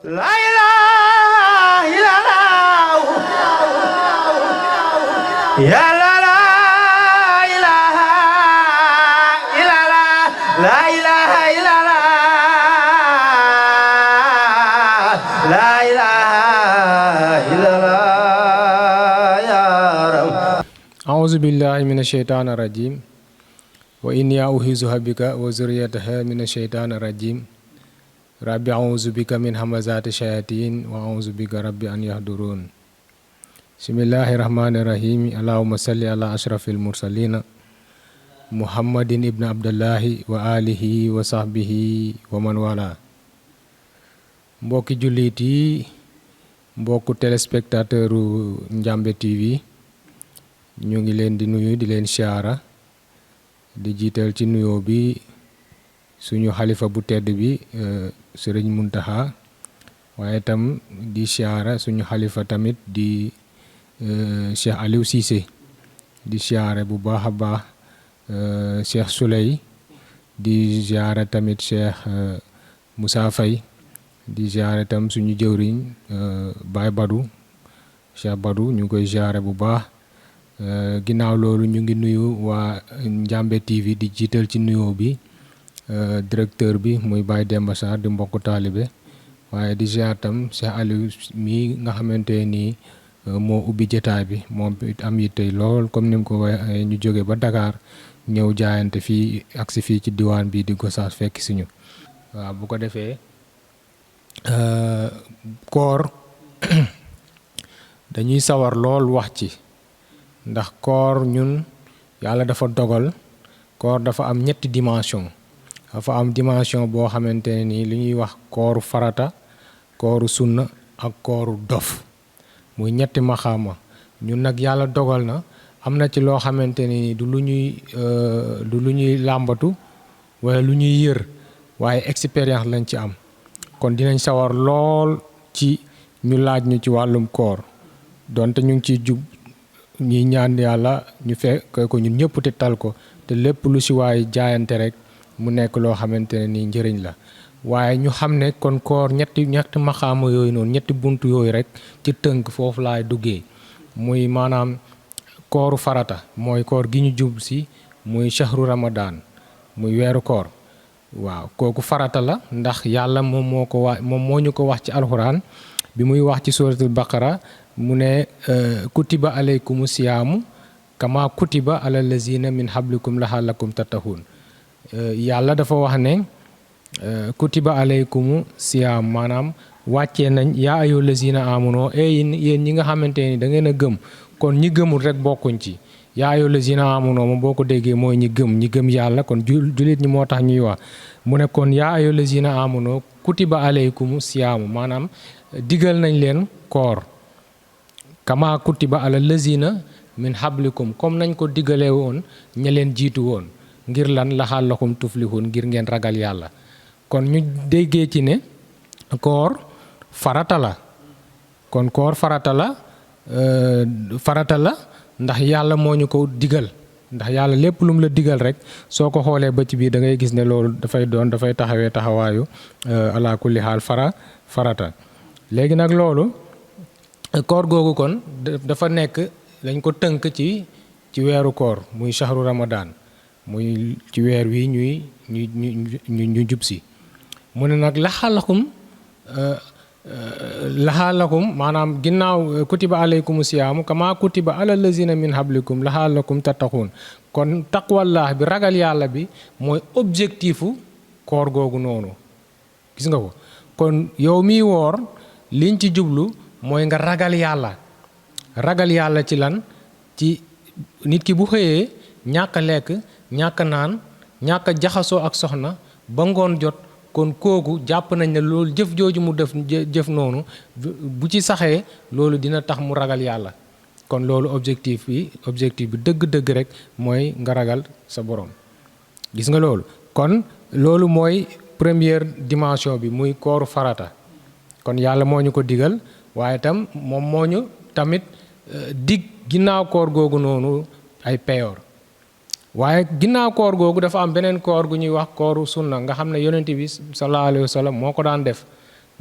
La ilaha illallah. Ya la la ilaha illallah. La ilaha illallah. La ilaha illallah ya Rab. A'udzu billahi minasyaitonir rajim. Wa inni a'udzu bika wa zurriyyataha minasyaitonir rajim. Rabbi a'udzu bika min hamazati syayatin wa a'udzu bika rabbi an yahdurun. Bismillahirrahmanirrahim. Allahumma salli ala asyrafil mursalin Muhammadin ibn Abdullahi wa alihi wa sahbihi wa man wala. Mbokki jullit yi, mbokku téléspectateuru Ndiamé TV, ñu ngi leen di nuyu di leen siyaara, di jiital ci nuyoo bi suñu xalifa bu tedd bi Sëriñ Muntaxa, waaye tam di siyaara suñu xalifa tamit di Cheikh Aliou Cissé, di siyaare bu baax a baax Cheikh Souley, di siyaare tamit Cheikh Moussa Faye, di siyaare tam suñu jëwriñ Baye Badou, Cheikh Badou ñu koy siyaare bu baax. Ginnaaw loolu ñu ngi nuyu waa Ndiamé TV, di jiital ci nuyoo bi directeur bi muy Baye Demba Sarr di mbokku taalibe, waaye di ziar tam Cheikh Aliou mi nga xamante ni moo ubbi jotaay bi, moom am yitte lool comme ni mu ko waxee, ñu jóge ba Dakar ñëw jaayante fii agsi fii ci diwaan bi di Gossas fekk si ñu. waaw bu ko defee koor dañuy sawar lool wax ci, ndax koor ñun yàlla dafa dogal koor dafa am ñetti dimension. dafa am dimension boo xamante ne nii li ñuy wax kooru farata, kooru sunna ak kooru dof, muy ñetti maxaama. ñun nag yàlla dogal na am na ci loo xamante ne nii du lu ñuy làmbatu wala lu ñuy yër, waaye expérience lañ ci am. kon dinañ sawar lool ci ñu laaj ñu ci wàllum koor, donte ñu ngi ciy jub ñuy ñaan yàlla ñu fekk ko ñun ñëpp te tal ko, te lépp lu si waay jaayante rek mu nekk loo xamante ne nii njëriñ la. waaye ñu xam ne kon koor ñetti maxaama yooyu noonu, ñetti buntu yooyu rek ci tënk foofu laay duggee. muy maanaam kooru farata, mooy koor gi ñu jub si, muy shahru ramadan, muy weeru koor. waaw kooku farata la, ndax yàlla moom moo ñu ko wax ci alxuraan bi muy wax ci suratul baqara, mu ne kutiba alaykumu siyaamu kama kutiba ala lazina min hablikum lahallakum tattaqun. yàlla dafa wax ne kutiba alaykumu siyaam, maanaam wàccee nañ yaa ayu lazina amunoo yéen ñi nga xamante ni da ngeen a gëm. kon ñi gëmul rek bokkuñ ci. yaa ayu lazina amunoo moom boo ko déggee mooy ñi gëm yàlla, kon jullit ñi moo tax ñuy wax. mu ne kon yaa ayu lazina amunoo kutiba alaykumu siyaamu, maanaam digal nañ leen koor kama kutiba ala lazina min hablikum, comme nañ ko digalee woon ña leen jiitu woon, ngir lan laxallakum tuflihun, ngir ngeen ragal yàlla. kon ñu déggee ci ne koor farata la. kon koor farata la ndax yàlla moo ñu ko digal. ndax yàlla lépp lu mu la digal rek soo ko xoolee ba ci biir da ngay gis ne loolu dafay taxawee taxawaayu ala kulli xaal farata. léegi nag loolu koor googu kon dafa nekk lañ ko tënk ci weeru koor, muy shahru ramadan, muy ci weer wi ñu jub si. mu ne nag laxalakum maanaam ginnaaw kutiba alaykum siyaamu kama kutiba ala lazina min hablikum laxalakum tattaqun. kon taqwallah bi, ragal yàlla bi, mooy objectifu koor googu noonu. gis nga ko. kon yow miy woor liñ ci jublu mooy nga ragal yàlla. ragal yàlla ci lan? ci nit ki bu xëyee ñàkk a lekk, ñàkk a naan, ñàkk a jaxasoo ak soxna ba ngoon jot. kon kooku jàpp nañ ne loolu jëf jooju mu jëf noonu bu ci saxee loolu dina tax mu ragal yàlla. kon loolu objectif bi dëgg-dëgg rek mooy nga ragal sa borom. gis nga loolu. kon loolu mooy première dimension bi, muy kooru farata. kon yàlla moo ñu ko digal, waaye tam moom moo ñu tamit dig ginnaaw koor googu noonu ay peyoor. waaye ginnaaw koor googu dafa am beneen koor gu ñuy wax kooru sunna, nga xam ne yonent bi sallallahu alayhi wa sallam moo ko daan def.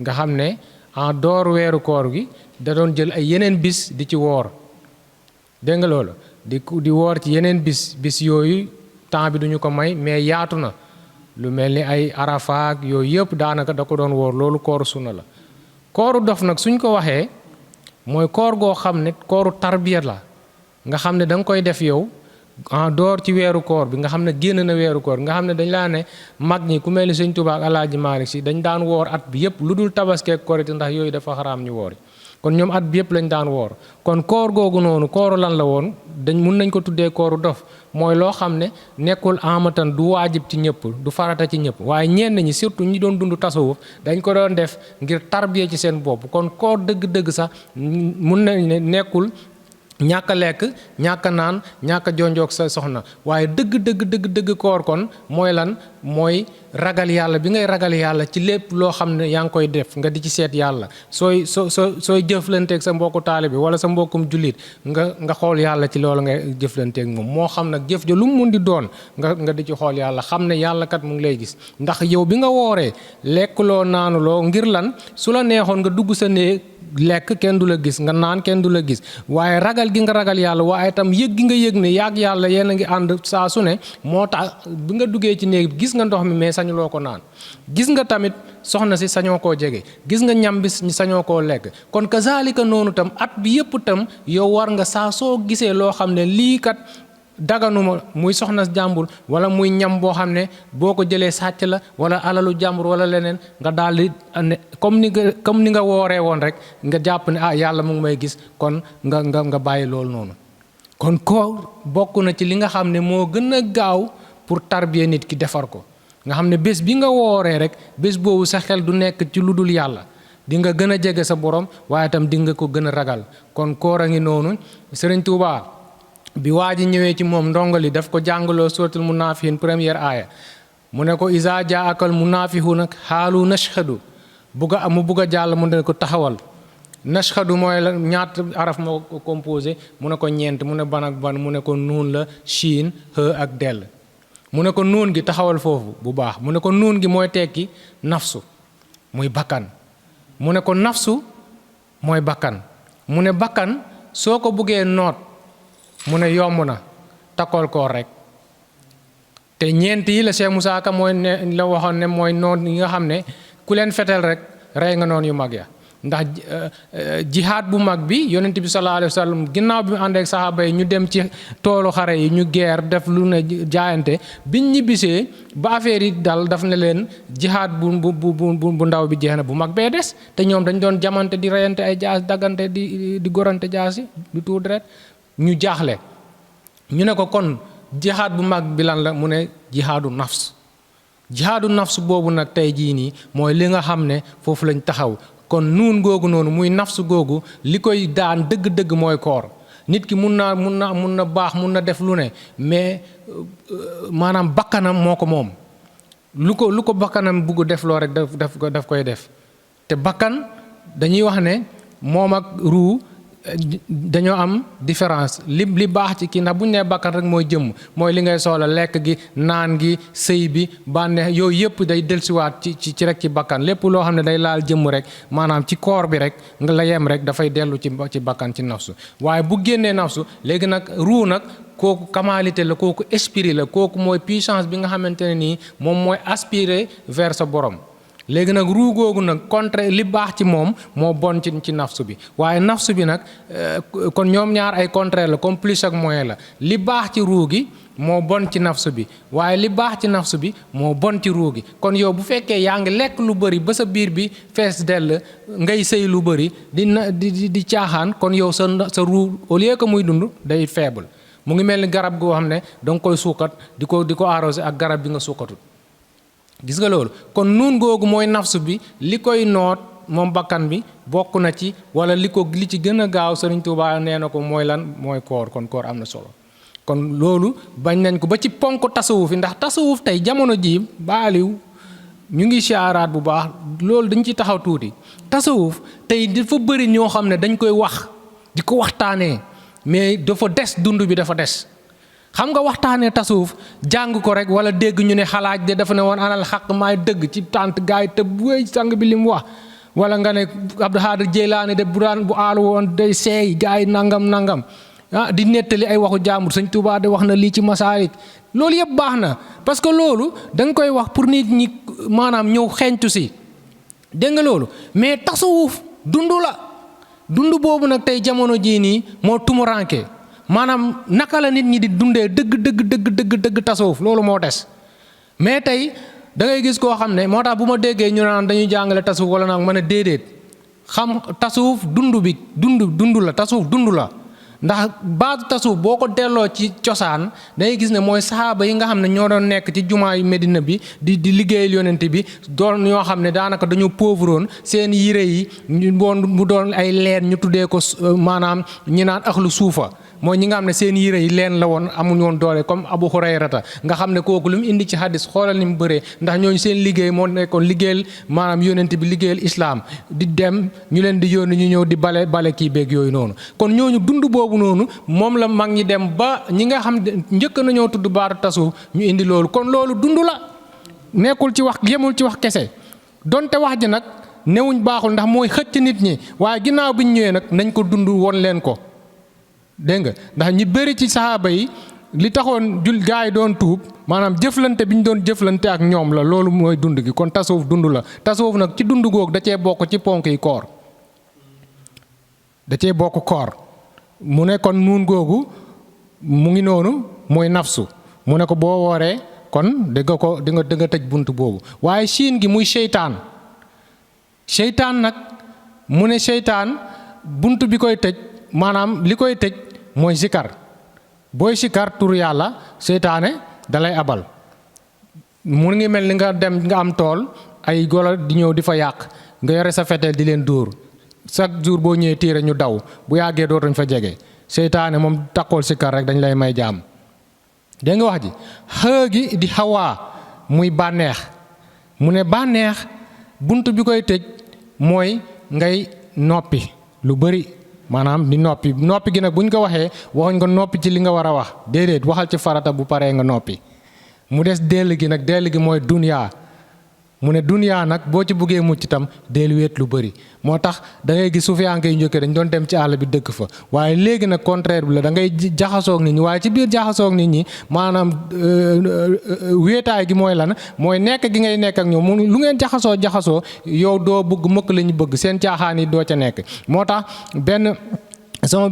nga xam ne en dehors weeru koor gi da doon jël ay yeneen bis di ci woor dégg nga loolu di woor ci yeneen bis yooyu temps bi duñu ko may mais yaatu na lu mel ni ay arafaak yooyu yëpp daanaka da ko doon woor loolu kooru sunna la kooru dof nag suñ ko waxee mooy koor goo xam ne kooru tarbiya la nga xam ne da nga koy def yow en dehors ci weeru koor bi nga xam ne génn na weeru koor nga xam ne dañ laa ne mag ñi ku mel ni Sëñ Tuubaa ak Alaaji Maalik Si dañ daan woor at bi yëpp lu dul tabaskeek korite ndax yooyu dafa xaraam ñu woori kon ñoom at bi yëpp lañ daan woor kon koor googu noonu kooru lan la woon mun nañ ko tuddee kooru dof mooy loo xam ne nekkul amatan du waajib ci ñëpp du farata ci ñëpp waaye ñenn ñi surtout ñi doon dund tasawuf dañ ko doon def ngir tarbiya ci seen bopp kon koor dëgg-dëgg sax mun nañ ne nekkul ñàkk a lekk ñàkk a naan ñàkk a jonjoog sa soxna waaye dëgg koor kon mooy lan mooy ragal yàlla bi ngay ragal yàlla ci lépp loo xam ne yaa ngi koy def nga di ci seet yàlla sooy jëflanteeg sa mbokku taalibe wala sa mbokkum jullit nga xool yàlla ci loolu ngay jëflanteeg moom moo xam nag jëf ja lu mu mun di doon nga di ci xool yàlla xam ne yàlla kat mu ngi lay gis ndax yow bi nga wooree lekkuloo naanuloo ngir lan su la neexoon nga dugg sa néeg lekk kenn du la gis nga naan kenn du la gis waaye ragal gi nga ragal yàlla waaye itam yëg gi nga yëg ne yàgg yàlla yéen a ngi ànd saa su ne moo tax bi nga duggee ci néeg gis nga ndox mi mais sañuloo ko naan gis nga tamit soxna si sañoo koo jege gis nga ñam bi sañoo koo lekk kon kazaalika noonu tam at bi yëpp tam yow war nga saa soo gisee loo xam ne lii kat daganuma muy soxna jàmbur wala muy ñam boo xam ne boo ko jëlee sàcc la wala alalu jàmbur wala leneen nga daal di comme ni nga wooree woon rek nga jàpp ne yàlla mu ngi may gis kon nga bàyyi loolu noonu kon koor bokk na ci li nga xam ne moo gën a gaaw pour tarbiya nit ki defar ko nga xam ne bés bi nga wooree rek bés boobu sa xel du nekk ci lu dul yàlla di nga gën a jege sa borom waaye itam di nga ko gën a ragal kon koor a ngi noonu Sëriñ Tuubaa bi waa ji ñëwee ci moom ndongali daf ko jàngaloo suratul munaafiqiin première aaya mu ne ko izaa jaa'akal munaafiquuna xaalu nashhadu mu bugg a jàll mu ne ko taxawal nashhadu mooy la ñaata araf moo ko composé mu ne ko ñeent mu ne ban ak ban mu ne ko nuun la shiin ha ak dell mu ne ko nuun gi taxawal foofu bu baax mu ne ko nuun gi mooy tekki nafsu muy bakkan mu ne ko nafsu mooy bakkan mu ne bakkan soo ko buggee noot mu ne yomb na takkool koor rek te ñeent yi la Cheikh Moussa Ka mooy ne la waxoon ne mooy noon yi nga xam ne ku leen fetel rek rey nga noon yu mag ya ndax jihaad bu mag bi yonent bi sallallahu alayhi wa sallam ginnaaw bi mu ànd ak saxaaba yi ñu dem ci toolu xare yi ñu geer def lu ne jaayante biñ ñibbisee ba affaire yi dal daf ne leen jihaad bu ndaw bi jeex na bu mag bee des te ñoom dañ doon jamante di reyante ay jaas daggante di gorante jaasi di tuur deret ñu jaaxle ñu ne ko kon jihaad bu mag bi lan la mu ne jihaadu nafs boobu nag tey jii nii mooy li nga xam ne foofu lañ taxaw kon nuun googu noonu muy nafsu googu li koy daan dëgg-dëgg mooy koor nit ki mun na baax mun na def lu ne mais maanaam bakkanam moo ko moom lu ko bakkanam bugg def loo rek daf koy def te bakkan dañuy wax ne moom ak ruu dañoo am différence li baax ci kii ndax bu ñu nee bakkan rek mooy jëmm mooy li ngay soxla lekk gi naan gi sëy bi bànneex yooyu yëpp day dellusiwaat ci rek ci bakkan lépp loo xam ne day laal jëmm rek maanaam ci koor bi rek nga la yem rek dafay dellu ci bakkan ci nafsu waaye bu génnee nafsu léegi nag ruu nag kooku kamalité la kooku esprit la kooku mooy puissance bi nga xamante ne nii moom mooy aspirer vers sa borom. léegi nag ruu googu nag contre li baax ci moom moo bon ci nafsu bi waaye nafsu bi nag kon ñoom ñaar ay contraire la comme plus ak moins la li baax ci ruu gi moo bon ci nafsu bi waaye li baax ci nafsu bi moo bon ci ruu gi kon yow bu fekkee yaa ngi lekk lu bëri ba sa biir bi fees dell ngay sëy lu bëri di caaxaan kon yow sa ruu au lieu que muy dund day faible mu ngi mel ni garab goo xam ne danga koy suukat di ko arrosé ak garab bi nga suukatut gis nga loolu kon nuun googu mooy nafsu bi li koy noot moom bakkan bi bokk na ci wala li ci gën a gaaw Sëriñ Tuubaa nee na ko mooy lan mooy koor kon koor am na solo kon loolu bañ nañ ko ba ci ponk tasawuf yi ndax tasawuf tey jamono ji baaliw ñu ngi siyaaraat bu baax loolu dañ ci taxaw tuuti tasawuf tey dafa bëri ñoo xam ne dañ koy wax di ko waxtaanee mais dafa des dund bi dafa des xam nga waxtaanee tasawuf jàng ko rek wala dégg ñu ne xalaaj de dafa ne woon anal xaq maay dëgg ci tànt gaay te buy sang bi li mu wax wala nga ne Abdou Xaadir Jeylaani de bu daan bu aalu woon day seey gars yi nangam di nettali ay waxu jaambur sëñ Tuubaa de wax na lii ci Masaalik loolu yëpp baax na parce que loolu da nga koy wax pour nit ñi maanaam ñëw xeeñtu si dégg nga loolu mais tasawuf dund la dund boobu nag tey jamono jii nii moo tumuranke maanaam naka la nit ñi di dundee dëgg tasawuf loolu moo des mais tey da ngay gis koo xam ne moo tax bu ma déggee ñu naan dañuy jàngale tasawuf wala nag mën a déedéet xam tasawuf dund la tasawuf dund la ndax baatu tasawuf boo ko delloo ci cosaan dangay gis ne mooy saxaaba yi nga xam ne ñoo doon nekk ci jumaa yu Medina bi di liggéeyal yonent bi doon ñoo xam ne daanaka dañu pauvroon seen yére yi mu doon ay leen ñu tuddee ko maanaam ñi naan axlu suufa mooy ñi nga xam ne seen yére yi leen la woon amuñu woon doole comme Abu Hurayrata nga xam ne kooku lu mu indi ci hadis xoolal ni mu bëree ndax ñooñu seen liggéey moo nekkoon liggéeyal maanaam yonent bi liggéeyal islaam di dem ñu leen di yónni ñu ñëw di bale kii beeg yooyu noonu kon ñooñu dund boobu noonu moom la mag ñi dem ba ñi nga xam ne njëkk nañoo tudd baatu tasawuf ñu indi loolu kon loolu dund la nekkul ci wax yemul ci wax kese donte wax ji nag newuñ baaxul ndax mooy xëcc nit ñi waaye ginnaaw bi ñu ñëwee nag nañ ko dund woon leen ko dégg nga ndax ñi bëri ci saxaaba yi li taxoon gaa yi doon tuub maanaam jëflante bi ñu doon jëflante ak ñoom la loolu mooy dund gi kon tasawuf dund la tasawuf nag ci dund googu da cee bokk ci ponk yi koor da cee bokk koor mu ne kon nuun googu mu ngi noonu mooy nafsu mu ne ko boo wooree kon di nga tëj bunt boobu waaye siin gi muy seytaan nag mu ne seytaan bunt bi koy tëj maanaam li koy tëj mooy sikar booy sikar tur yàlla seytaane dalay abal mu ngi mel ni nga dem nga am tool ay golo di ñëw di fa yàq nga yore sa feteel di leen dóor chaque jour boo ñëwee tiire ñu daw bu yàggee dootuñ fa jege seytaane moom takkool sikar rek dañ lay may jaam dégg nga wax ji xë gi di xawaa muy bànneex mu ne bànneex bunt bi koy tëj mooy ngay noppi lu bari maanaam di noppi gi nag buñ ko waxee waxuñ nga noppi ci li nga war a wax déedéet waxal ci farata bu paree nga noppi mu des dell gi nag dell gi mooy duniyaa mu ne duniyaa nag boo ci buggee mucc itam del wéet lu bëri moo tax da ngay gis sufiyanke yu njëkkee dañ doon dem ci àll bi dëkk fa waaye léegi nag contraire bi la da ngay jaxasoog nit ñi waaye ci biir jaxasoog nit ñi maanaam wéetaay gi mooy lan mooy nekk gi ngay nekk ak ñoom lu ngeen jaxasoo yow doo bëgg mëkk la ñu bëgg seen caaxaan yi doo ca nekk moo tax sama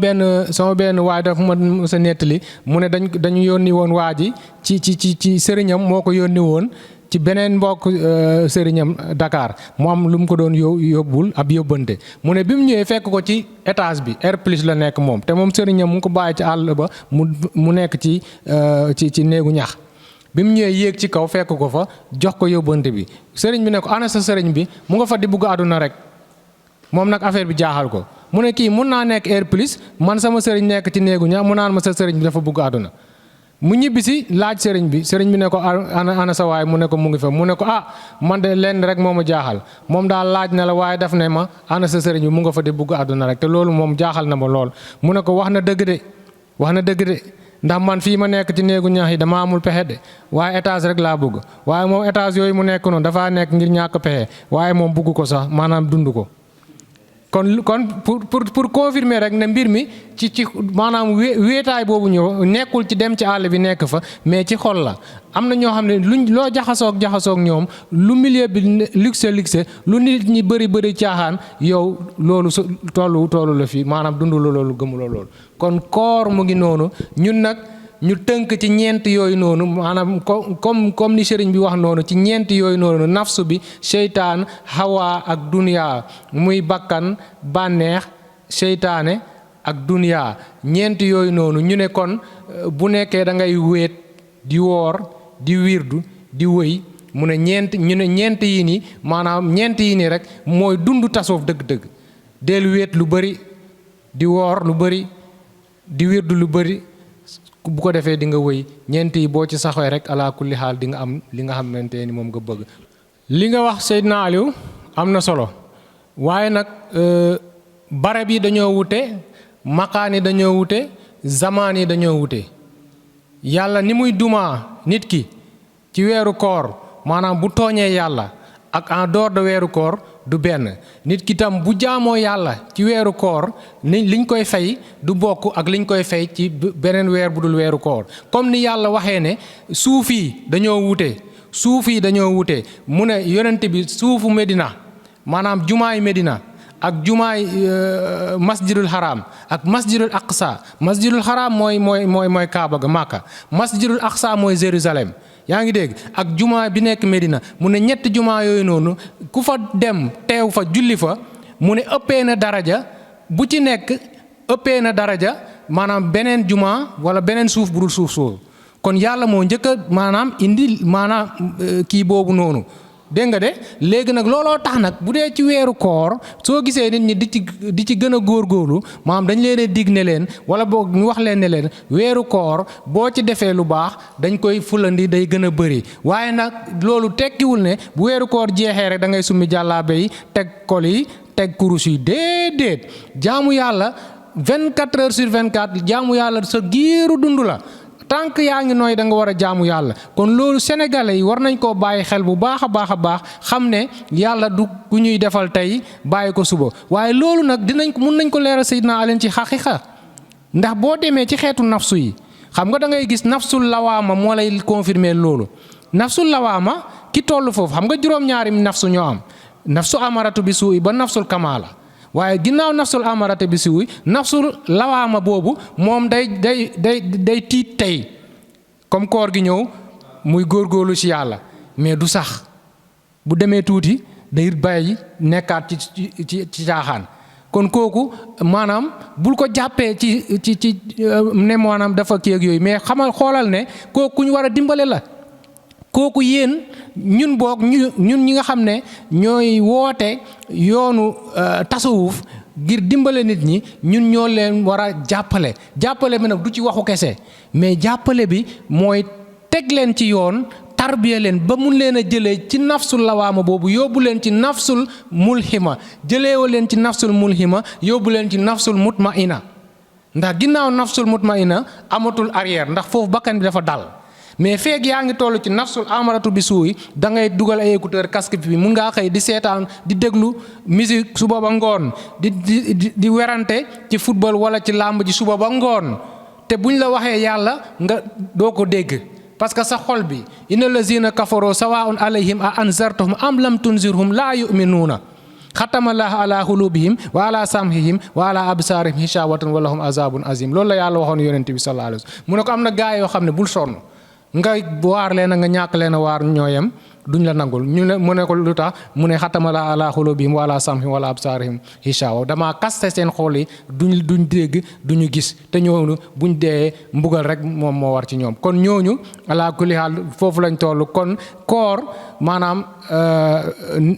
benn waay dafa ma sa nettali mu ne dañu yónni woon waa ji ci sëriñam moo ko yónni woon ci beneen mbokk sëriñam Dakar mu am lu mu ko doon yóbbul ab yóbbante mu ne bi mu ñëwee fekk ko ci étage bi R plus la nekk moom te moom sëriñam mu ngi ko bàyyi ci àll ba mu nekk ci néegu ñax bi mu ñëwee yéeg ci kaw fekk ko fa jox ko yóbbante bi sëriñ bi ne ko ana sa sëriñ bi mu nga fa di bugg àdduna rek moom nag affaire bi jaaxal ko mu ne kii mun naa nekk R plus man sama sëriñ nekk ci néegu ñax mu naan ma sa sëriñ bi dafa bugg àdduna mu ñibbisi laaj sëriñ bi ne ko ana sa waay mu ne ko mu ngi fa mu ne ko man de lenn rek moo ma jaaxal moom daal laaj na la waaye daf ne ma ana sa sëriñ bi mu nga fa di bugg àdduna rek te loolu moom jaaxal na ma lool mu ne ko wax na dëgg de ndax man fii ma nekk ci néegu ñax yi dama amul pexe de waaye étage rek laa bëgg waaye moom étage yooyu mu nekk noonu dafaa nekk ngir ñàkk pexe waaye moom bugg ko sax maanaam dund ko kon pour confirmer rek ne mbir mi ci maanaam wéetaay boobu ñëw nekkul ci dem ci àll bi nekk fa mais ci xol la am na ñoo xam ne loo jaxasoog ñoom lu milieu bi luxe lu nit ñi bëri caaxaan yow loolu su tollu la fii maanaam dund la loolu gëmuloo loolu kon koor mu ngi noonu ñun nag ñu tënk ci ñeent yooyu noonu maanaam comme ni sëriñ bi wax noonu ci ñeent yooyu noonu nafsu bi seytaan hawa ak duniyaa muy bakkan bànneex seytaane ak duniyaa ñeent yooyu noonu ñu ne kon bu nekkee da ngay wéet di woor di wirdu di wëy mu ne ñeent yi ni maanaam ñeent yi ni rek mooy dund tasawuf dëgg-dëgg del wéet lu bëri di woor lu bëri di wirdu lu bëri bu ko defee di nga wëy ñeent yi boo ci saxee rek ala kulli xaal di nga am li nga xamante ni moom nga bëgg. li nga wax Seydina Aliou am na solo waaye nag barab yi dañoo wute maqaan yi dañoo wute zamaan yi dañoo wute yàlla ni muy dumaa nit ki ci weeru koor maanaam bu tooñee yàlla ak en dehors de weeru koor du benn nit ki tam bu jaamoo yàlla ci weeru koor ni liñ koy fay du bokk ak liñ koy fay ci beneen weer bu dul weeru koor comme ni yàlla waxee ne suuf yi dañoo wute mu ne yonent bi suufu Medina maanaam jumaay Medina ak jumaay masjidul haram ak masjidul aqsa masjidul haram mooy Kaaba ga Màkka masjidul aqsa mooy Jérusalem yaa ngi dégg ak jumaa bi nekk Medina mu ne ñetti jumaa yooyu noonu ku fa dem teew fa julli fa mu ne ëppee na daraja bu ci nekk ëppee na daraja maanaam beneen jumaa wala beneen suuf bu dul suuf soosu kon yàlla moo njëkk a maanaam indi maanaam kii boobu noonu dégg nga de léegi nag looloo tax nag bu dee ci weeru koor soo gisee nit ñi di ci gën a góorgóorlu maanaam dañ leen a dig ne leen wala boog ñu wax leen ne leen weeru koor boo ci defee lu baax dañ koy fulandi day gën a bëri waaye nag loolu tekkiwul ne bu weeru koor jeexee rek da ngay summi jàllaabe yi teg kol yi teg kurus yi déedéet jaamu yàlla 24 heures sur 24 jaamu yàlla sa giiru dund la. tant que yaa ngi nooy da nga war a jaamu yàlla kon loolu sénégalais yi war nañ koo bàyyi xel bu baax a baax xam ne yàlla du ku ñuy defal tey bàyyi ko suba waaye loolu nag mun nañ ko leeral Seydina Alioune ci xaqiqa ndax boo demee ci xeetu nafsu yi xam nga da ngay gis nafsul lawaama moo lay confirmer loolu nafsul lawaama ki toll foofu xam nga juróom-ñaari nafsu ñoo am nafsu amaratu bi suuy ba nafsul kamaala waaye ginnaaw nafsul amarate bi siwuy nafsul lawaama boobu moom day tiit tey comme koor gi ñëw muy góorgóorlu ci yàlla mais du sax bu demee tuuti day bàyyi nekkaat ci caaxaan kon kooku maanaam bul ko jàppee ci ne maanaam dafa kii ak yooyu mais xoolal ne kooku ku ñu war a dimbale la kooku yéen ñun boog ñun ñi nga xam ne ñooy woote yoonu tasawuf ngir dimbale nit ñi ñun ñoo leen war a jàppale bi nag du ci waxu kese mais jàppale bi mooy teg leen ci yoon tarbiya leen ba mun leen a jëlee ci nafsul lawaama boobu yóbbu leen ci nafsul mulhima jëleewa leen ci nafsul mulhima yóbbu leen ci nafsul mutmaina ndax ginnaaw nafsul mutmaina amatul arrière ndax foofu bakkan bi dafa dal mais feeg yaa ngi toll ci nafsul amaratu bi suuy da ngay dugal ay écouteur casque bi mun ngaa xëy di seetaan di déglu musique suba ba ngoon di werante ci football wala ci làmb ji suba ba ngoon te buñ la waxee yàlla nga doo ko dégg parce que sa xol bi inna lazina kafaroo sawaun alayhim a anzartahum am lam tunzirhum laa yuminuuna xatamallahu ala xulubihim wa ala samhihim wa ala absaarihim hishawatun wa lahum azabun azim loolu la yàlla waxoon yonent bi sallallahu alayhi wasallam mu ne ko am na gaay yoo xam ne bul sonn nga waar leen nga ñàkk leen a waar ñooyam duñ la nangul ñu ne mu ne ko lu tax mu ne xatamala ala xulubihim wala samhim wala absaarihim hishawa damaa kaste seen xool yi duñ dégg duñu gis te ñooñu buñ dee mbugal rek moom moo war ci ñoom kon ñooñu ala kulli haal foofu lañ toll kon koor maanaam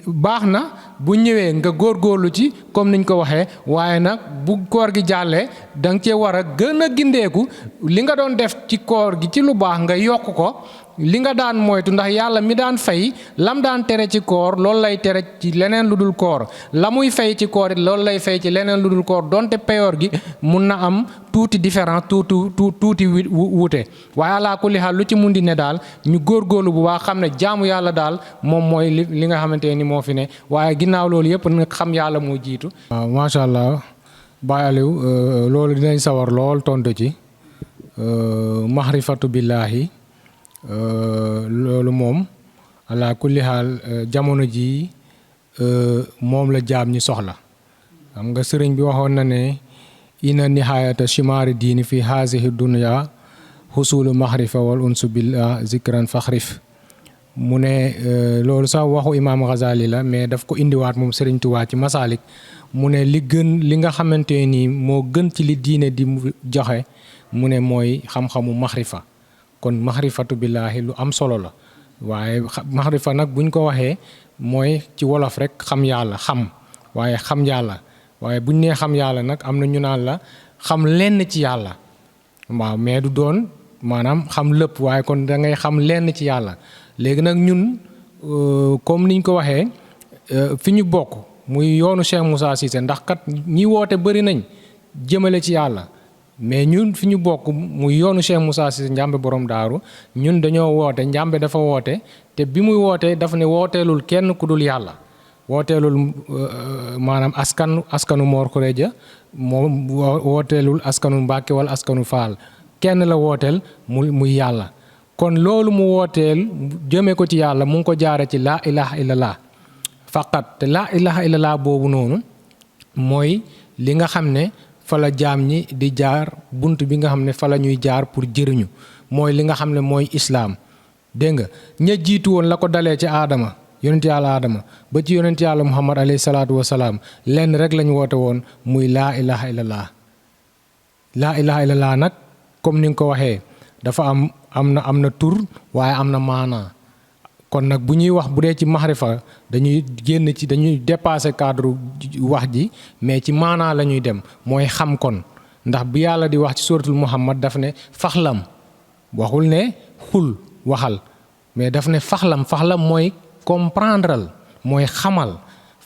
baax na bu ñëwee nga góorgóorlu ci comme niñ ko waxee waaye nag bu koor gi jàllee da nga cee war a gën a gindeeku li nga doon def ci koor gi ci lu baax nga yokk ko li nga daan moytu ndax yàlla mi daan fay lam daan tere ci koor loolu lay tere ci leneen lu dul koor la muy fay ci koor it loolu lay fay ci leneen lu dul koor donte peyoor gi mun na am tuuti différence tuuti wuute waaye alaa kulli haal lu ci mun di ne daal ñu góorgóorlu bu baax xam ne jaamu yàlla daal moom mooy li nga xamante ni moo fi ne waaye ginnaaw loolu yëpp nag xam yàlla moo jiitu. waaw macha allah Baye Aliou loolu dinañ sawar lool tontu ci mahrifatu billaahi loolu moom ala kulli haal jamono ji moom la jaam ñi soxla xam nga sëriñ bi waxoon na ne ina nihayata shimaari diini fi hazihi dunya husulu mahrifa wal unsu billah zikran faxrif mu ne loolu sax waxu imaam Ghazali la mais daf ko indiwaat moom sëriñ Tuubaa ci Masaalik mu ne li gën li nga xamante nii moo gën ci li diine di joxe mu ne mooy xam-xamu maxrifa kon maxrifatu billaahi lu am solo la waaye maxrifa nag buñ ko waxee mooy ci wolof rek xam yàlla xam waaye xam yàlla waaye buñ nee xam yàlla nag am na ñu naan la xam lenn ci yàlla waaw mais du doon maanaam xam lépp waaye kon da ngay xam lenn ci yàlla léegi nag ñun comme niñ ko waxee fi ñu bokk muy yoonu Cheikh Moussa Cissé ndax kat ñi woote bëri nañ jëmale ci yàlla mais ñun fi ñu bokk muy yoonu Cheikh Moussa Cissé njàmbe borom daaru ñun dañoo woote njàmbe dafa woote te bi muy wootee dafa ne wooteelul kenn ku dul yàlla wooteelul maanaam askanu Mor Xureja moom wooteelul askanu Mbàkke wala askanu Faal kenn la wooteel muy yàlla. kon loolu mu wooteel jëme ko ci yàlla mu ngi ko jaare ci laa ilaha illallah faqat te laa ilaha illallah boobu noonu mooy li nga xam ne fa la jaam ñi di jaar bunt bi nga xam ne fa la ñuy jaar pour jëriñu mooy li nga xam ne mooy islaam. dégg nga ña jiitu woon la ko dalee ci aadama yonent yàlla aadama ba ci yonent yàlla muhammad alayhi salaatu wasalaam lenn rek lañu woote woon muy laa ilaha illallah. laa ilaha illallah nag comme ni nga ko waxee dafa am na tur waaye am na maanaa. kon nag bu ñuy wax bu dee ci maxrifa dañuy dépasser cadre wax ji mais ci maanaa la ñuy dem mooy xam. kon ndax bu yàlla di wax ci suratul muhammad daf ne faxlam waxul ne xul waxal mais daf ne faxlam mooy comprendreal mooy xamal.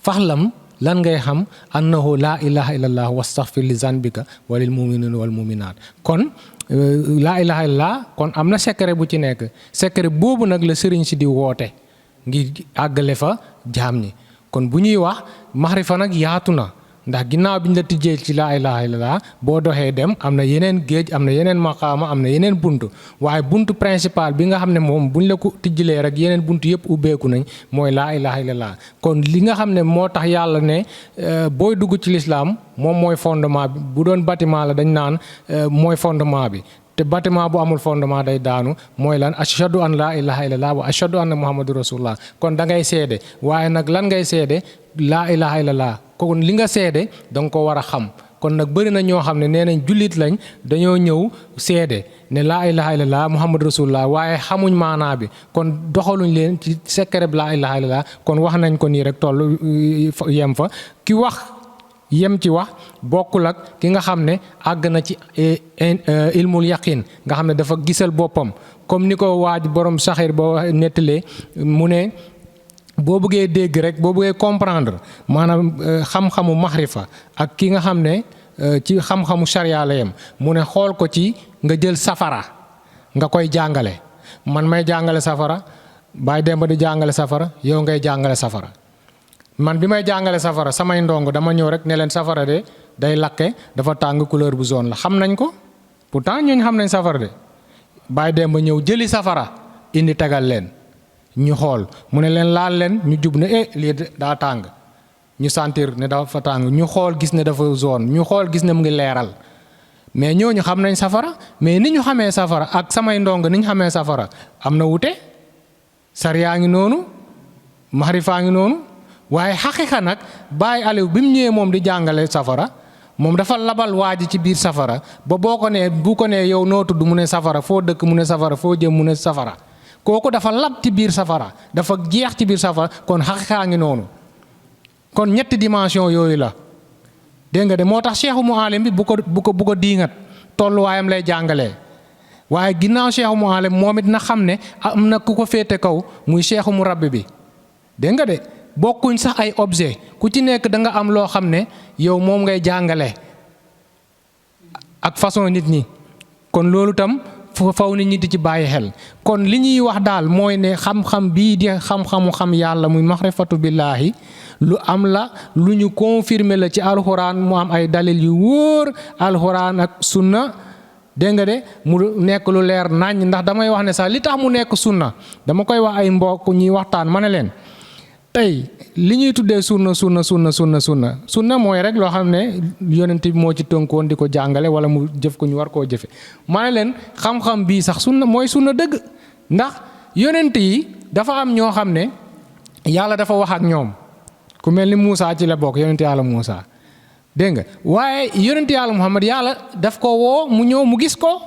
faxlam lan ngay xam annahu laa ilaha illallah wastaghfir li zanbika walil muminina wal muminaat. kon laa ilaha illallah kon am na secret bu ci nekk. secret boobu nag la sëriñ si di woote ngir àggale fa jaam ñi. kon bu ñuy wax maxrifa nag yaatu na ndax ginnaaw bi ñu la tijjee ci laa ilaha illallah boo doxee dem am na yeneen géej am na yeneen maqaama am na yeneen buntu waaye buntu principal bi nga xam ne moom buñ la ko tijjilee rek yeneen buntu yëpp ubbeeku nañ mooy laa ilaha illallah. kon li nga xam ne moo tax yàlla ne booy dugg ci lislaam moom mooy fondement bi. bu doon bâtiment la dañ naan mooy fondement bi te bâtiment bu amul fondement day daanu. mooy lan ashhadu an laa ilaha illallah wa ashhadu anna muhammadu rasulullah. kon da ngay seede waaye nag lan ngay seede laa ilaha illallah. kon li nga seede da nga ko war a xam. kon nag bëri na ñoo xam ne nee nañ jullit lañ dañoo ñëw seede ne laa ilaha illallah muhammad rasulullah waaye xamuñ maanaa bi kon doxaluñ leen ci secret bi laa ilaha illallah. kon wax nañ ko nii rek toll yem fa. ki wax yem ci wax bokkul ak ki nga xam ne àgg na ci ilmul yaqin nga xam ne dafa gisal boppam comme ni ko waaj borom saxir ba nettalee mu ne boo bëggee dégg rek boo bëggee comprendre maanaam xam-xamu maxrifa ak ki nga xam ne ci xam-xamu sharia la yem mu ne xool ko ci nga jël safara nga koy jàngale. man may jàngale safara Baay Demba di jàngale safara yow ngay jàngale safara. man bi may jàngale safara samay ndongo dama ñëw rek ne leen safara de day lakke dafa tàng couleur bu jaune la xam nañ ko pourtant ñooñu xam nañ safara de. Baay Demba ñëw jëli safara indi tegal leen ñu xool mu ne leen laal leen ñu jub ne lii daa tàng ñu sentir ne dafa tàng ñu xool gis ne dafa jaune ñu xool gis ne mu ngi leeral. mais ñooñu xam nañ safara mais ni ñu xamee safara ak samay ndongo ni ñu xamee safara am na wute. sariyaa ngi noonu maxrifaa ngi noonu waaye xaqiqa nag Baay Aliou bi mu ñëwee moom di jàngale safara moom dafa labal waa ji ci biir safara ba bu ko nee yow noo tudd mu ne safara foo dëkk mu ne safara foo jëm mu ne safara. kooku dafa lab ci biir safara dafa jeex ci biir safara kon xaqiqa ngi noonu. kon ñetti dimension yooyu la dégg nga de moo tax cheikhu mu alim bi bu ko diingat tolluwaayam lay jàngalee. waaye ginnaaw cheikhu mu alim moom it na xam ne am na ku ko féete kaw muy cheikhu mu rabbi bi dégg nga de bokkuñ sax ay objet ku ci nekk da nga am loo xam ne yow moom ngay jàngale ak façon nit ñi. kon loolu tam faw nit ñi di ci bàyyi xel. kon li ñuy wax daal mooy ne xam-xam bii di xam-xamu xam yàlla muy maxrifatu billaahi lu am la lu ñu confirmer la ci alxuraan mu am ay dalil yu wóor alxuraan ak sunna dégg nga de mu nekk lu leer naññ. ndax damay wax ne sax li tax mu nekk sunna dama koy wax ay mbokk ñuy waxtaan ma ne leen tey li ñuy tuddee sunna mooy rek loo xam ne yonent bi moo ci tënkoon di ko jàngale wala mu jëf ko ñu war koo jëfe. ma ne leen xam-xam bii sax mooy sunna dëgg ndax yonent yi dafa am ñoo xam ne yàlla dafa wax ak ñoom ku mel ni Moussa ci la bokk yonent yàlla Moussa dégg nga waaye yonent yàlla Muhammad yàlla daf ko woo mu ñëw mu gis ko.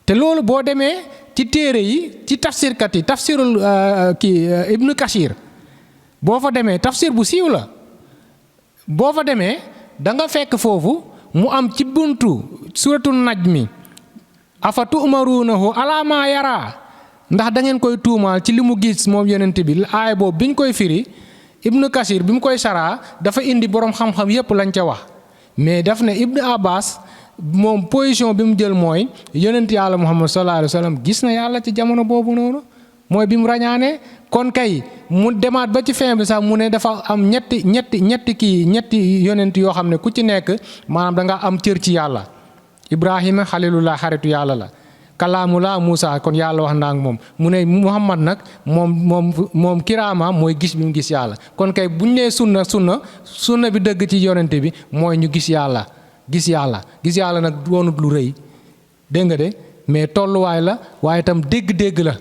te loolu boo demee ci téere yi ci tafsirkat yi tafsirul Ibnu Kashir boo fa demee tafsir bu siiw la boo fa demee da nga fekk foofu mu am ci buntu suratul najmi afa tu'marunahu ala ma yara ndax da ngeen koy tuumaal ci li mu gis moom yonent bi aay boobu biñ koy firi Ibnu Kasir bi mu koy saraa dafa indi borom xam-xam yépp lañ ca wax mais daf ne Ibnu Abbas moom position bi mu jël mooy yonent yàlla Muhammad sallallahu alayhi wa sallam gis na yàlla ci jamono boobu noonu mooy bi mu rañaane. kon kay mu demaat ba ci fin bi sax mu ne dafa am ñetti yonent yoo xam ne ku ci nekk maanaam da nga am cër ci yàlla. Ibrahima xalilullah xaritu yàlla la. kalaamullah Moussa kon yàlla wax naa ak moom mu ne Muhammad nag moom kiraama mooy gis bi mu gis yàlla. kon kay buñ nee sunna bi dëgg ci yonent bi mooy ñu gis yàlla nag doonut lu rëy dégg nga de mais tolluwaay la waaye itam dégg-dégg la.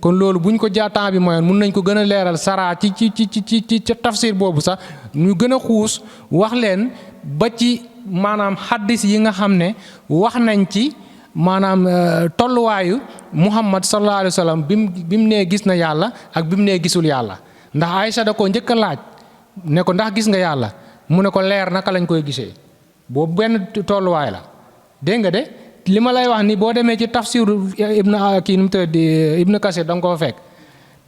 kon loolu buñ ko temps bi mayoon mun nañ ko gën a leeral saraa ci tafsir boobu sax ñu gën a xuus wax leen ba ci maanaam xaddis yi nga xam ne wax nañ ci maanaam tolluwaayu Muhammad sallallahu alayhi wa sallam bi mu nee gis na yàlla ak bi mu nee gisul yàlla. ndax Aïcha da ko njëkk a laaj ne ko ndax gis nga yàlla mu ne ko leer naka lañ koy gisee boobu benn tolluwaay la dégg nga de. li ma lay wax ni boo demee ci tafsir Ibn Kasir da nga koo fekk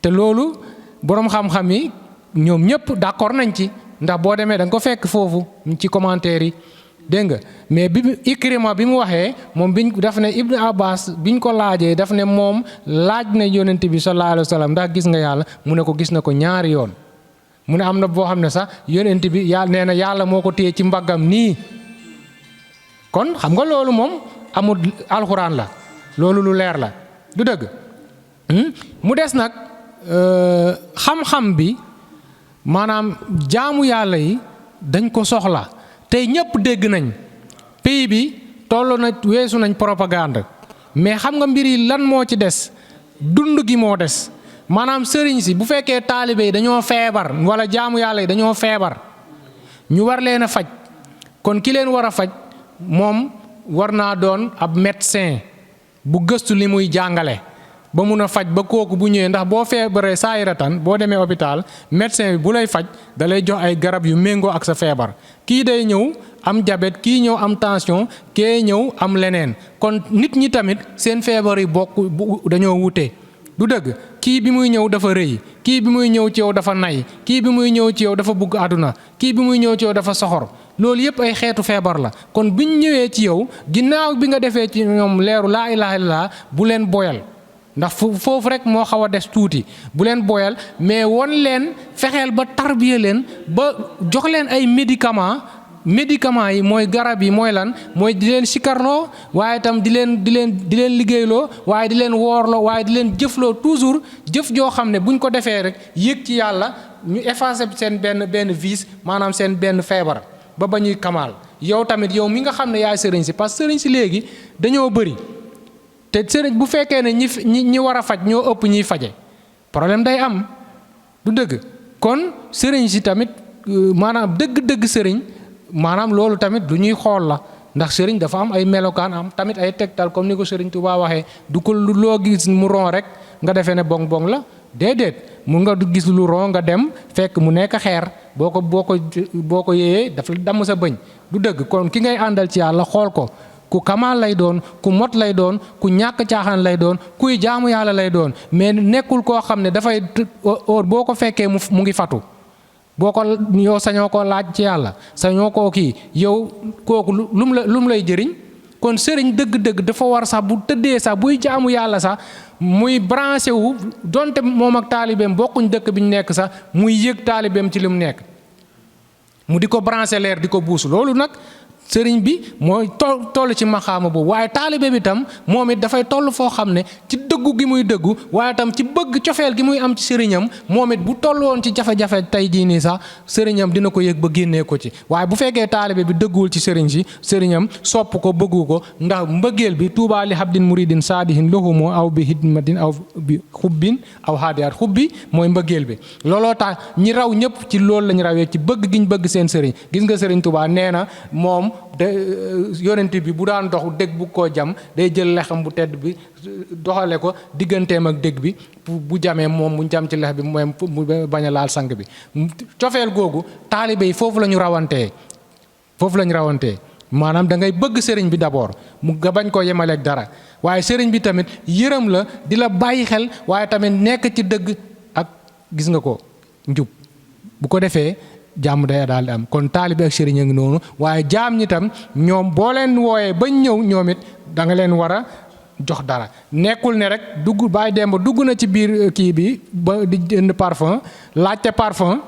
te loolu boroom xam-xam yi ñoom ñëpp d'accord nañ ci ndax boo demee da nga ko fekk foofu ci commentaire yi dégg nga mais bi Ikrima bi mu waxee moom daf ne Ibn Abbas biñ ko laajee daf ne moom laaj na yonent bi sallallahu alayhi wa sallam ndax gis nga yàlla mu ne ko gis na ko ñaari yoon mu ne am na boo xam ne sax yonent bi nee na yàlla moo ko téye ci mbaggam nii kon xam nga loolu moom amul alxuraan la loolu lu leer la du dëgg mu des nag xam-xam bi maanaam jaamu yàlla yi dañ ko soxla tey ñëpp dégg nañ pays bi toll na weesu nañ propagande mais xam nga mbir yi lan moo ci des dund gi moo des maanaam sëriñ si bu fekkee taalibe yi dañoo feebar wala jaamu yàlla yi dañoo feebar ñu war leen a faj kon ki leen war a faj moom war naa doon ab médecin bu gëstu li muy jàngale ba mun a faj ba kooku bu ñëwee ndax boo feebaree saayiratan boo demee hôpital médecin bi bu lay faj da lay jox ay garab yu méngoo ak sa feebar kii day ñëw am diabète kii ñëw am tension kee ñëw am leneen kon nit ñi tamit seen feebar yi dañoo wute du dëgg kii bi muy ñëw dafa rëy kii bi muy ñëw ci yow dafa nay kii bi muy ñëw ci yow dafa bugg àdduna kii bi muy ñëw ci yow dafa soxor loolu yëpp ay xeetu feebar la kon biñ ñëwee ci yow ginnaaw bi nga defee ci ñoom leeru laa ilaaha illallaah bu leen boyal ndax foofu rek moo xaw a des tuuti bu leen boyal mais won leen fexeel ba tarbiya leen ba jox leen ay médicaments yi mooy garab yi mooy lan mooy di leen sikarloo waaye itam di leen liggéeyloo waaye di leen woorloo waaye di leen jëfloo toujours jëf joo xam ne buñ ko defee rek yëg ci yàlla ñu effacer seen benn vice maanaam seen benn feebar ba ñuy kamaal yow tamit yow mi nga xam ne yaay sëriñ si parce que sëriñ si léegi dañoo bëri te sëriñ bu fekkee ne ñi war a faj ñoo ëpp ñiy faje problème day am du dëgg kon sëriñ si tamit maanaam dëgg-dëgg sëriñ maanaam loolu tamit du ñuy xool la ndax sëriñ dafa am ay melokaan am tamit ay tegtal comme ni ko sëriñ Tuubaa waxee du ko loo gis mu ron rek nga defee ne bong la déedéet mun nga du gis lu ron nga dem fekk mu nekk xeer boo ko yéeyee dafa damm sa bëñ du dëgg kon ki ngay àndal ci yàlla xool ko ku kamaal lay doon ku mot lay doon ku ñàkk caaxaan lay doon kuy jaamu yàlla lay doon mais nekkul koo xam ne dafay boo ko fekkee mu ngi fatu boo ko yow sañoo ko laaj ci yàlla sañoo koo kii yow kooku lu mu lay jëriñ kon sëriñ dëgg-dëgg dafa war sax bu tëddee sax buy jaamu yàlla sax muy branché wu donte moom ak taalibeem bokkuñ dëkk bi ñu nekk sax muy yëg taalibeem ci li mu nekk mu di ko branché leer di ko buusu loolu nag sëriñ bi mooy toll ci maxaama boobu waaye taalibe bi tam moom it dafay toll foo xam ne ci dëggu gi muy dëggu waaye tam ci bëgg cofeel gi muy am ci sëriñam moom it bu toll woon ci jafe-jafe tey jii nii sax sëriñam dina ko yëg ba génnee ko ci waaye bu fekkee taalibe bi dëgguwul ci sëriñam sopp ko bëggu ko ndax mbëggeel bi tuubaa li habdin muridin saadihin lohumoo aw bi hidmatin aw bi xubbin aw haadiyaat xubbi mooy mbëggeel bi looloo tax ñi raw ñëpp ci loolu lañu rawee ci bëgg giñ bëgg seen sëriñ gis nga sëriñ Tuubaa nee na moom yonent bi bu daan dox dégg bu koo jam day jël lexam bu tedd bi doxale ko digganteem ak dégg bi bu jamee moom mu jam ci lex bi mu bañ a laal sang bi cofeel googu taalibe yi foofu la ñu rawantee maanaam da ngay bëgg sëriñ bi d'abord mu nga bañ koo yemaleeg dara waaye sëriñ bi tamit yërëm la di la bàyyi xel waaye tamit nekk ci dëgg ak gis nga ko njub bu ko defee jàmm day daal di am kon taalibe ak sëriñ a ngi noonu waaye jaam ñi tam ñoom boo leen wooyee bañ ñëw ñoom it da nga leen war a jox dara nekkul ne rek dugg Baye Demba dugg na ci biir kii bi ba di jënd parfum laajte parfum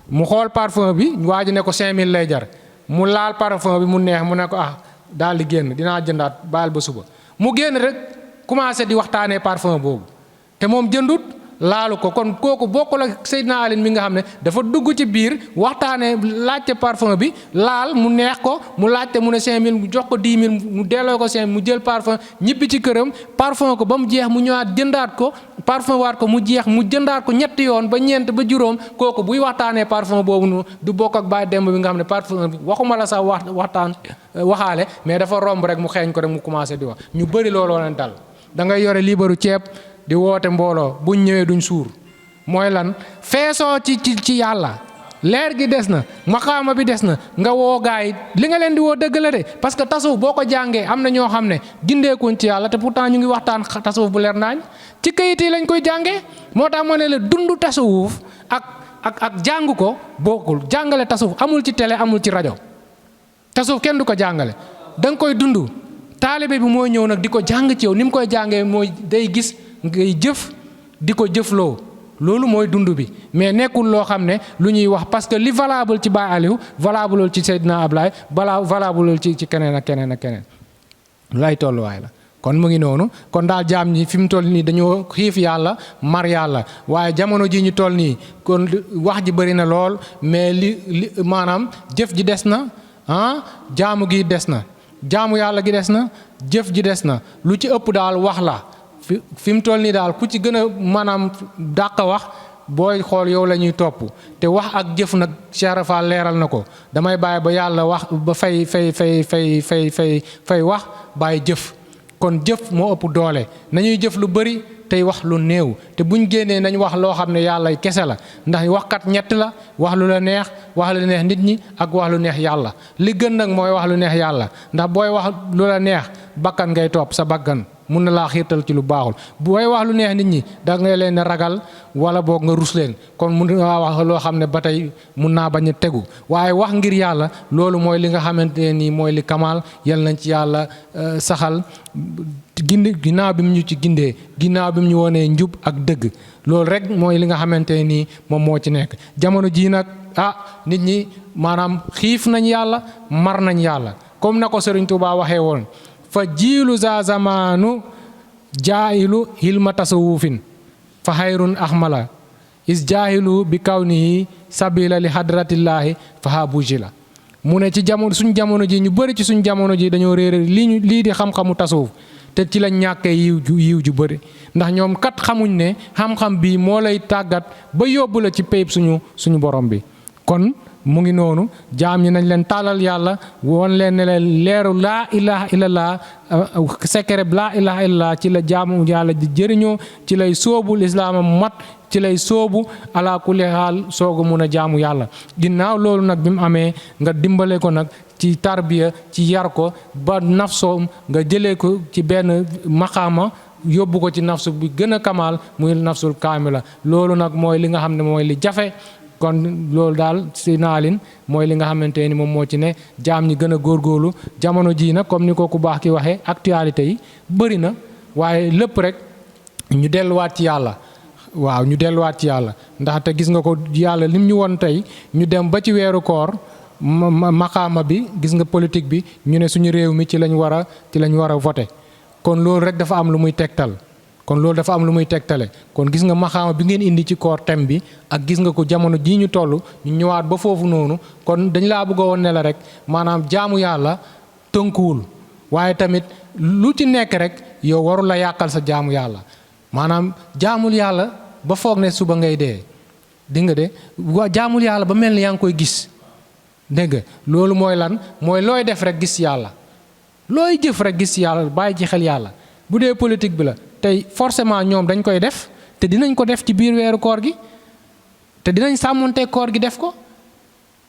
mu xool parfum bi waa ji ne ko 5000 lay jar mu laal parfum bi mu neex mu ne ko daal di génn dinaa jëndaat baal ba suba mu génn rek commencé di waxtaanee parfum boobu te moom jëndut laalu ko kon kooku bokkul ak Seydina Alioune mi nga xam ne dafa dugg ci biir waxtaanee laajte parfum bi laal mu neex ko mu laajte mu ne 5000 mu jox ko 10 000 mu delloo ko 5000 mu jël parfum ñibbi ci këram parfum ko ba mu jeex mu ñëwaat jëndaat ko parfum waat ko mu jeex mu jëndaat ko ñetti yoon ba ñeent ba juróom kooku buy waxtaanee parfum boobu noonu du bokk ak Baye Demba bi nga xam ne parfum bi waxuma la sax waxaale mais dafa romb rek mu xeeñ ko rek mu commencé di wax ñu bëri looloo leen dal da ngay yore liibaru ceeb di woote mbooloo buñ ñëwee duñ suur mooy lan feesoo ci yàlla leer gi des na maqaama bi des na nga woo gaay li nga leen di woo dëgg la de parce que tasawuf boo ko jàngee am na ñoo xam ne gindeekuñ ci yàlla te pourtant ñu ngi waxtaan tasawuf bu leer naañ ci kayit yi lañ koy jàngee moo tax ma ne la dund tasawuf ak jàng ko bokkul jàngale tasawuf amul ci télé amul ci rajo tasawuf kenn du ko jàngale da nga koy dund taalibe bi mooy ñëw nag di ko jàng ci yow ni mu koy jàngee mooy day gis ngay jëf di ko jëfloo loolu mooy dund bi mais nekkul loo xam ne lu ñuy wax parce que li valable ci Baye Aliou valable ci Seydina Ablaye valable ci keneen ak keneen ak keneen lay tolluwaay la kon mu ngi noonu kon daal jaam ñi fi mu toll nii dañoo xiif yàlla mar yàlla waaye jamono ji ñu toll nii kon wax ji bëri na lool mais li maanaam jëf ji des na jaamu gi des na jaamu yàlla gi des na jëf ji des na lu ci ëpp daal wax la fi mu toll nii daal ku ci gën a maanaam dàq wax booy xool yow la ñuy topp te wax ak jëf nag Cheikh Rafa leeral na ko damay bàyyi ba yàlla wax ba fay wax bàyyi jëf kon jëf moo ëpp doole nañuy jëf lu bëri tey wax lu néew te buñ génnee nañ wax loo xam ne yàlla kese la ndax waxkat ñett la wax lu la neex wax lu neex nit ñi ak wax lu neex yàlla li gën nag mooy wax lu neex yàlla ndax booy wax lu la neex bakkan ngay topp sa bakkan mun na laa xiirtal ci lu baaxul booy wax lu neex nit ñi da ngay leen ragal wala boog nga rus leen kon mun naa wax loo xam ne ba tey mun naa bañ a tegu waaye wax ngir yàlla loolu mooy li nga xamante ne nii mooy li kamaal yal nañ ci yàlla saxal ginnaaw bi mu ñu ci gindee ginnaaw bi mu ñu wonee njub ak dëgg loolu rek mooy li nga xamante ne nii moom moo ci nekk jamono jii nag nit ñi maanaam xiif nañ yàlla mar nañ yàlla comme na ko Sëriñ Tuubaa waxee woon fa jiilu za zamanu jaahilu hilma tasawufin fa xayrun ahmala is jaahilu bi kawnihi sabila li hadratillaahi fa habuji la mu ne ci jamono suñ jamono ji ñu bëri ci suñ jamono ji dañoo réere lii di xam-xamu tasawuf te ci lañ ñàkkee yiw ju bëri ndax ñoom kat xamuñ ne xam-xam bii moo lay tàggat ba yóbbu la ci payib suñu borom bi kon mu ngi noonu jaam ñi nañ leen tàllal yàlla woon leen ne leen leeru laa ilaha illallah secret laa ilaha illallah ci la jaamu yàlla di jëriñoo ci lay sóobu lislaamam mat ci lay sóobu ala kulli xaal soogu mun a jaamu yàlla ginnaaw loolu nag bi mu amee nga dimbale ko nag ci tarbiya ci yar ko ba nafsoom nga jëlee ko ci benn maqaama yóbbu ko ci nafsu bi gën a kamaal muy nafsul kaamila loolu nag mooy li nga xam ne mooy li jafe kon loolu daal si naalin mooy li nga xamante ni moom moo ci ne jaam ñi gën a góorgóorlu jamono jii nag comme ni ko ku baax ki waxee actualité yi bëri na waaye lépp rek ñu delluwaat ci yàlla waaw ñu delluwaat ci yàlla ndaxte gis nga ko yàlla lim ñu woon tey ñu dem ba ci weeru koor maqaama bi gis nga politique bi ñu ne suñu réew mi ci lañ war a voté kon loolu rek dafa am lu muy tegtal kon loolu dafa am lu muy tegtale kon gis nga maxaama bi ngeen indi ci koor thème bi ak gis nga ko jamono jii ñu toll ñu ñëwaat ba foofu noonu kon dañ laa bëgg a woon ne la rek maanaam jaamu yàlla tënkuwul waaye tamit lu ci nekk rek yow warul la yàqal sa jaamu yàlla maanaam jaamul yàlla ba foog ne suba ngay dee dégg nga de jaamul yàlla ba mel ni yaa ngi koy gis dégg nga loolu mooy lan mooy looy def rek gis yàlla looy jëf rek gis yàlla bàyyi ci xel yàlla bu dee politique bi la tey forcément ñoom dañ koy def te dinañ ko def ci biir weeru koor gi te dinañ sàmmonte koor gi def ko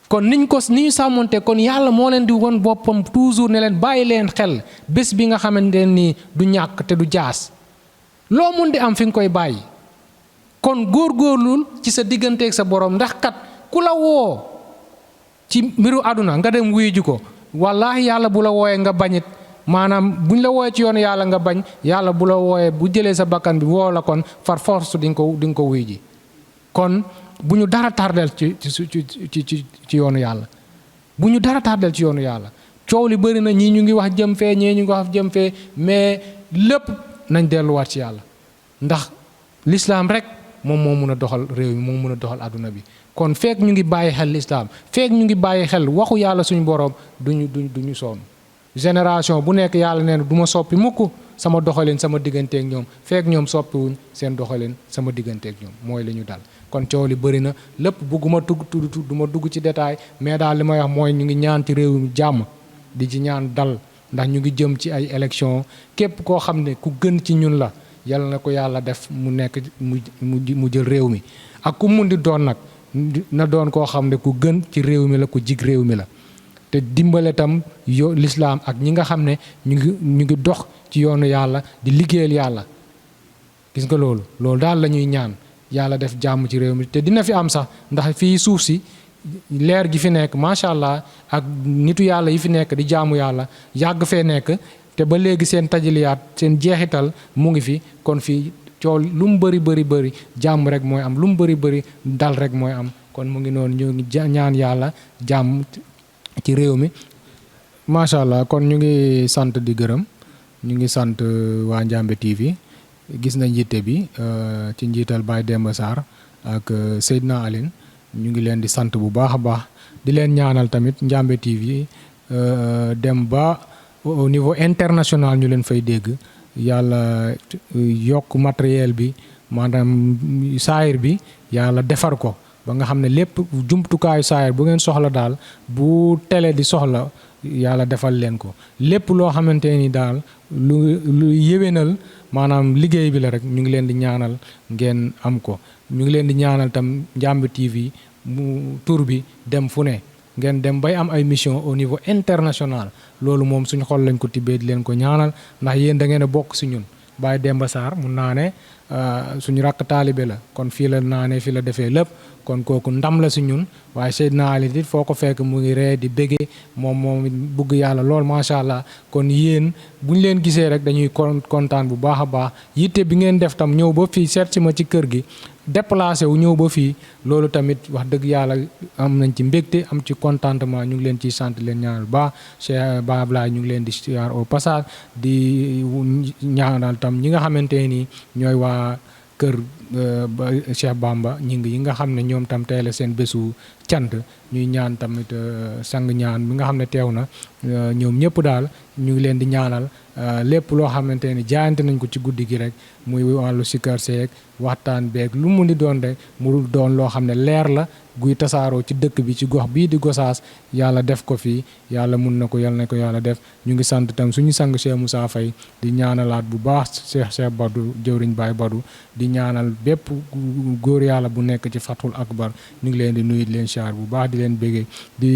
kon ni ñu sàmmonte kon yàlla moo leen di won boppam toujours ne leen bàyyi leen xel bés bi nga xamante ne nii du ñàkk te du jaas loo mun di am fi nga koy bàyyi kon góorgóorlul ci sa digganteeg sa borom ndax kat ku la woo ci mbiru àdduna nga dem wuyu ji ko wallaahi yàlla bu la wooyee nga bañit maanaam buñ la wooyee ci yoonu yàlla nga bañ yàlla bu la wooyee bu jëlee sa bakkan bi woo la kon far force di nga ko wuy ji kon bu ñu dara tardel ci yoonu yàlla bu ñu dara tardel ci yoonu yàlla coow li bëri na ñii ñu ngi wax jëm fee ñii ñu ngi wax jëm fee mais lépp nañ delluwaat ci yàlla ndax l'islam rek moom moo mun a doxal réew mi moo mun a doxal àdduna bi kon feek ñu ngi bàyyi xel l'islam feek ñu ngi bàyyi xel waxu yàlla suñu boroom duñu sonn génération bu nekk yàlla nee na du ma soppi mukk sama doxalin sama digganteeg ñoom feek ñoom soppiwuñ seen doxalin sama digganteeg ñoom mooy li ñu dal kon coow li bëri na lépp bugguma du ma dugg ci détail mais daal li may wax mooy ñu ngi ñaan ci réew mi jàmm di ci ñaan dal ndax ñu ngi jëm ci ay élection képp koo xam ne ku gën ci ñun la yàlla na ko yàlla def mu nekk mu jël réew mi ak ku mun di doon nag na doon koo xam ne ku gën ci réew mi la ku jig réew mi la te dimbale tam l'islam ak ñi nga xam ne ñu ngi dox ci yoonu yàlla di liggéeyal yàlla gis nga loolu daal la ñuy ñaan yàlla def jàmm ci réew mi te dina fi am sax ndax fii suuf si leer gi fi nekk macha allah ak nitu yàlla yi fi nekk di jaamu yàlla yàgg fee nekk te ba léegi seen tajiliyaat seen jeexital mu ngi fi kon fii coow lu mu bëri jàmm rek mooy am lu mu bëri dal rek mooy am kon mu ngi noonu ñu ngi ñaan yàlla jàmm ci réew mi macha allah kon ñu ngi sant di gërëm ñu ngi sant waa Ndiamé TV gis nañ yitte bi ci njiital Baye Demba Sarr ak Seydina Aline ñu ngi leen di sant bu baax a baax di leen ñaanal tamit Ndiamé TV dem ba au niveau international ñu leen fay dégg yàlla yokk matériel bi maanaam saayir bi yàlla defar ko ba nga xam ne lépp jumtukaayu saayir bu ngeen soxla daal bu télé di soxla yàlla defal leen ko lépp loo xamante ni daal lu yéwénal maanaam liggéey bi la rek ñu ngi leen di ñaanal ngeen am ko ñu ngi leen di ñaanal tam Ndiamé TV mu tur bi dem fu ne ngeen dem bay am ay mission au niveau international loolu moom suñu xol lañ ko tibbee di leen ko ñaanal ndax yéen da ngeen a bokk si ñun Baye Demba Sarr mun naa ne suñu rakk taalibe la kon fii la naanee fii la defee lépp kon kooku ndam la si ñun waaye Seydina Ali it foo ko fekk mu ngi ree di béggee moom bugg yàlla lool macha allah kon yéen bu ñu leen gisee rek dañuy kontaan bu baax a baax yitte bi ngeen def tam ñëw ba fii seet si ma ci kër gi déplacé wu ñëw ba fii loolu tamit wax dëgg yàlla am nañ ci mbégte am ci contentement ñu ngi leen ciy sant leen ñaanal baax Cheikh Bablaye ñu ngi leen di siyaar au passage di ñaanal tam ñi nga xamante ni ñooy waa kër Cheikh Bamba ñi ngi yi nga xam ne ñoom tam tey la seen bésu cant ñuy ñaan tamit sang ñaan bi nga xam ne teew na ñoom ñëpp daal ñu ngi leen di ñaanal lépp loo xamante ni jaayante nañ ko ci guddi gi rek muy wàllu sikar seeg waxtaan beeg lu mu di doon rek mu doon loo xam ne leer la guy tasaaroo ci dëkk bi ci gox bii di Gossas yàlla def ko fii yàlla mun na ko yàlla na ko yàlla def ñu ngi sant tam suñu sang Cheikh Moussa Faye di ñaanalaat bu baax Cheikh Badou jëwriñ Baye Badou di ñaanal bépp góor yàlla bu nekk ci Fathul Akbar ñu ngi leen di nuyu di leen siyaar bu baax di leen béggee di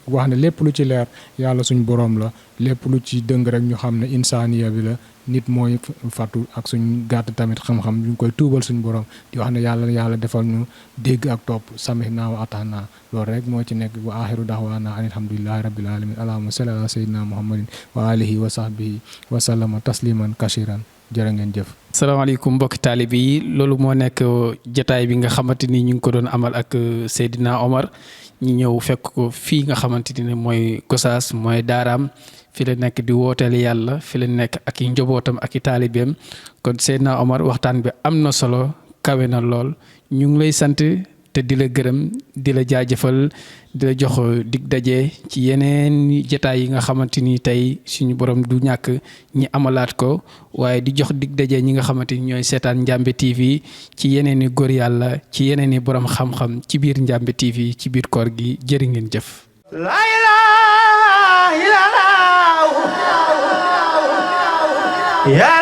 wax ne lépp lu ci leer yàlla suñu borom la lépp lu ci dëng rek ñu xam ne insaaniya bi la nit mooy fàttu ak suñ gàtt tamit xam-xam ñu ngi koy tuubal suñu borom di wax ne yàlla defal ñu dégg ak topp samihna wa atahna loolu rek moo ci nekk wa axiru daxwaana an alhamdulillahi rabbil alamin allahumma salli ala sayyidina muhammadin wa alihi wa sahbihi wa sallama tasliman kashiran jërë ngeen jëf. salaamaaleykum mbokki taalibe yi loolu moo nekk jotaay bi nga xamante ni ñu ngi ko doon amal ak Seydina Omar ñu ñëw fekk ko fii nga xamante ni mooy Gossas mooy daaraam fi la nekk di wooteel yàlla fi la nekk ak i njabootam ak i taalibeem kon Seydina Omar waxtaan bi am na solo kawe na lool ñu ngi lay sant te di la gërëm di la jaajëfal di la jox dig daje ci yeneen jotaay yi nga xamante ni tey suñu borom du ñàkk ñi amalaat ko waaye di jox dig daje ñi nga xamante ni ñooy seetaan Ndiamé TV ci yeneen i góor yàlla ci yeneen i borom xam-xam ci biir Ndiamé TV ci biir koor gi jërë ngeen jëf. La ilaha illallah ya